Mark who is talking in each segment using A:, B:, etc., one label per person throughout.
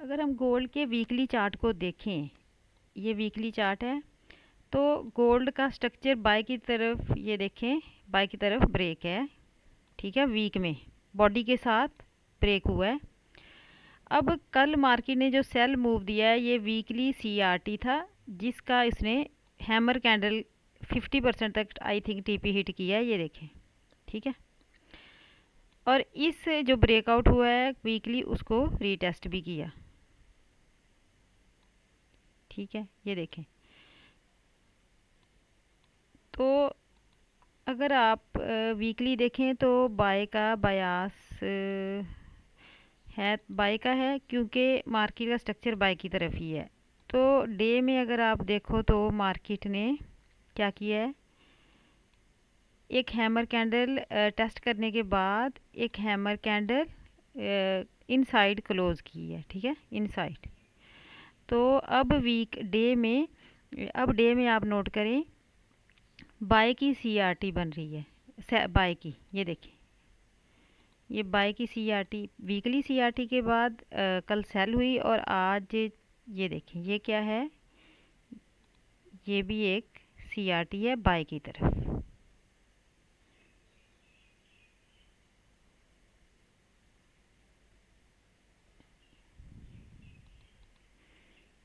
A: अगर हम गोल्ड के वीकली चार्ट को देखें, ये वीकली चार्ट है, तो गोल्ड का स्ट्रक्चर बाय की तरफ, ये देखें बाय की तरफ ब्रेक है, ठीक है, वीक में बॉडी के साथ ब्रेक हुआ है। अब कल मार्केट ने जो सेल मूव दिया है ये वीकली सीआरटी था, जिसका इसने हैमर कैंडल 50% तक आई थिंक टीपी हिट किया है, ये देखें, ठीक है। और इस जो ब्रेकआउट हुआ है वीकली उसको रीटेस्ट भी किया, ठीक है, ये देखें। तो अगर आप वीकली देखें तो बाय का बयास है, बाय का है, क्योंकि मार्केट का स्ट्रक्चर बाय की तरफ ही है। तो डे में अगर आप देखो तो मार्केट ने क्या किया है, एक हैमर कैंडल टेस्ट करने के बाद एक हैमर कैंडल इनसाइड क्लोज की है, ठीक है, इनसाइड। तो अब डे में आप नोट करें बाय की सीआरटी बन रही है, बाय की, ये देखें, ये बाय की सीआरटी वीकली सीआरटी के बाद कल सेल हुई और आज ये देखें ये क्या है, ये भी एक सीआरटी है बाय की तरफ।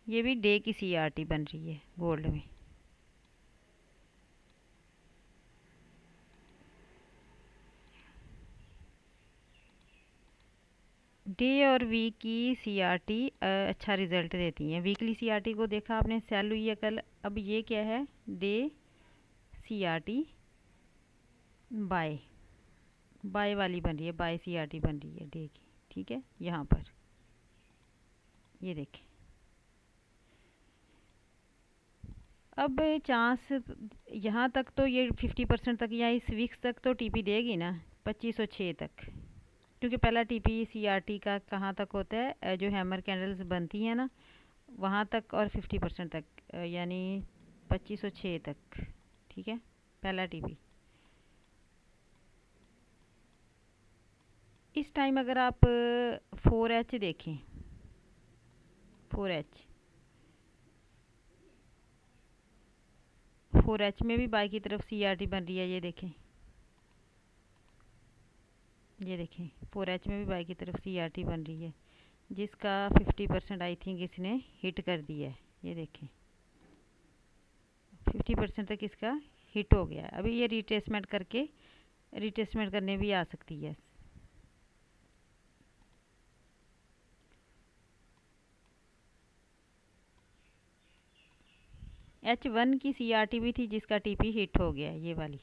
A: ये भी डे की सीआरटी बन रही है गोल्ड में। डे और वीक की सीआरटी अच्छा रिजल्ट देती हैं। वीकली सीआरटी को देखा आपने, सेल हुई है कल। अब ये क्या है, डे सीआरटी बाय, बाय वाली बन रही है, बाय सीआरटी बन रही है डे की, ठीक है, यहाँ पर ये देखें। अब चांस यहाँ तक तो ये 50% तक या इस वीक्स तक तो टीपी देगी ना, 2506 तक, क्योंकि पहला टीपी सीआरटी का कहाँ तक होता है, जो हैमर कैंडल्स बनती हैं ना वहाँ तक, और 50% तक, यानी 2506 तक, ठीक है, पहला टीपी। इस टाइम अगर आप 4H देखें, 4H 4H में भी बाई की तरफ सीआरटी बन रही है, ये देखें, ये देखें 4H में भी बाई की तरफ सीआरटी बन रही है, जिसका 50% आई थिंक इसने हिट कर दिया है, ये देखें 50% तक इसका हिट हो गया है। अभी ये रिट्रेसमेंट करने भी आ सकती है। H1 की सीआरटी भी थी जिसका टीपी हिट हो गया है, ये वाली,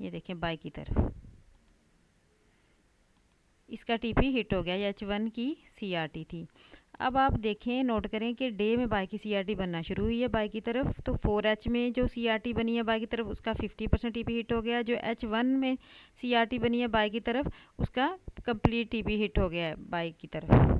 A: ये देखें बाई की तरफ इसका टीपी हिट हो गया, H1 की सीआरटी थी। अब आप देखें, नोट करें कि डे में बाई की सीआरटी बनना शुरू हुई है बाई की तरफ, तो 4H में जो सीआरटी बनी है बाई की तरफ उसका 50% टीपी हिट हो गया। जो H1 में सीआरटी बनी है बाई की तरफ उसका कंप्लीट टीपी हिट हो गया है बाई की तरफ।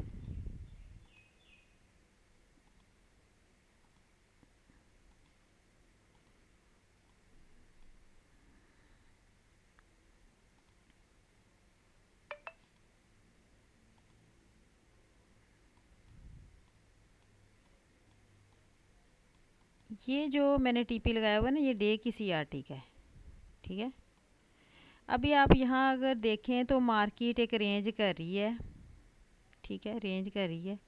A: ये जो मैंने टीपी लगाया हुआ है ना, ये डे की सीआरटी का है, ठीक है। अभी आप यहाँ अगर देखें तो मार्केट एक रेंज कर रही है, ठीक है, रेंज कर रही है।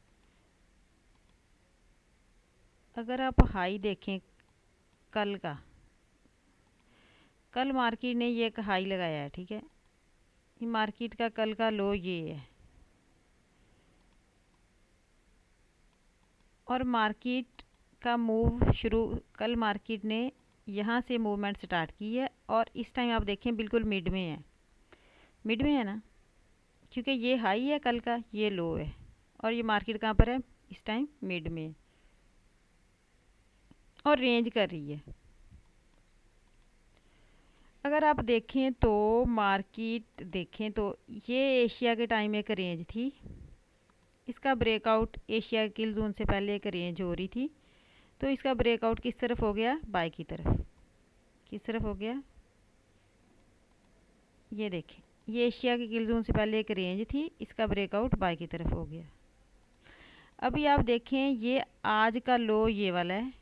A: अगर आप हाई देखें कल का, कल मार्केट ने ये एक हाई लगाया है, ठीक है, मार्केट का कल का लो ये है, और मार्केट का मूव शुरू, कल मार्केट ने यहाँ से मूवमेंट स्टार्ट की है और इस टाइम आप देखें बिल्कुल मिड में है, मिड में है ना, क्योंकि ये हाई है कल का, ये लो है, और ये मार्केट कहाँ पर है इस टाइम, मिड में, और रेंज कर रही है। अगर आप देखें तो मार्केट देखें तो ये एशिया के टाइम एक रेंज थी, इसका ब्रेकआउट एशिया किल जोन से पहले एक रेंज हो रही थी, तो इसका ब्रेकआउट किस तरफ हो गया, बाय की तरफ, किस तरफ हो गया, ये देखें, ये एशिया के किल जोन से पहले एक रेंज थी, इसका ब्रेकआउट बाय की तरफ हो गया। अभी आप देखें, ये आज का लो ये वाला है,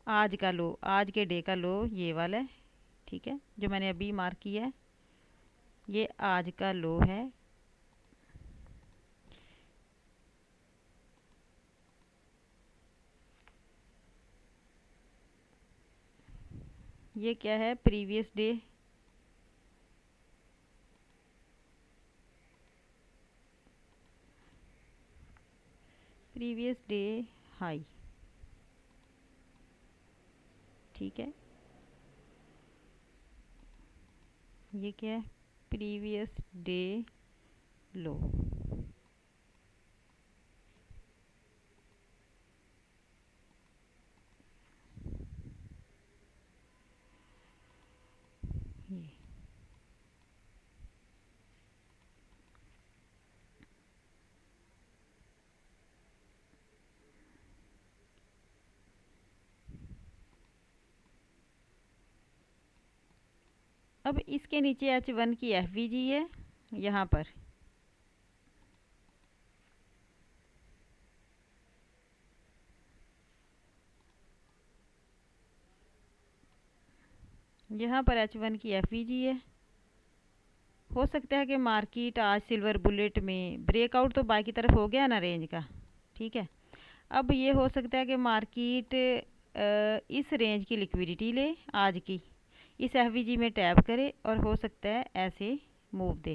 A: आज का लो, आज के डे का लो ये वाला है, ठीक है, जो मैंने अभी मार्क किया है, ये आज का लो है। ये क्या है, previous day, previous day high, ठीक है। ये क्या है, प्रीवियस डे लो। ये अब इसके नीचे H1 की FVG है यहाँ पर, यहाँ पर H1 की FVG है। हो सकता है कि मार्केट आज सिल्वर बुलेट में ब्रेकआउट तो बाई की तरफ हो गया ना रेंज का, ठीक है। अब ये हो सकता है कि मार्केट इस रेंज की लिक्विडिटी ले आज की, इस एफवीजी में टैप करे और हो सकता है ऐसे मूव दे,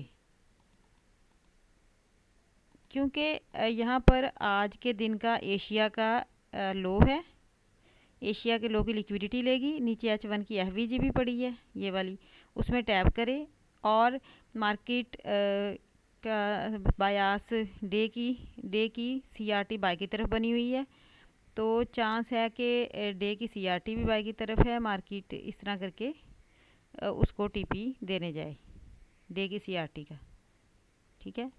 A: क्योंकि यहाँ पर आज के दिन का एशिया का लो है, एशिया के लो की लिक्विडिटी लेगी, नीचे H1 की एफवीजी भी पड़ी है ये वाली, उसमें टैप करे और मार्केट का बायास डे की CRT बाई की तरफ बनी हुई है, तो चांस है कि डे की CRT भी बाई की तरफ है, मार्केट इस तरह करके उसको TP देने जाए डे की CRT का, ठीक है।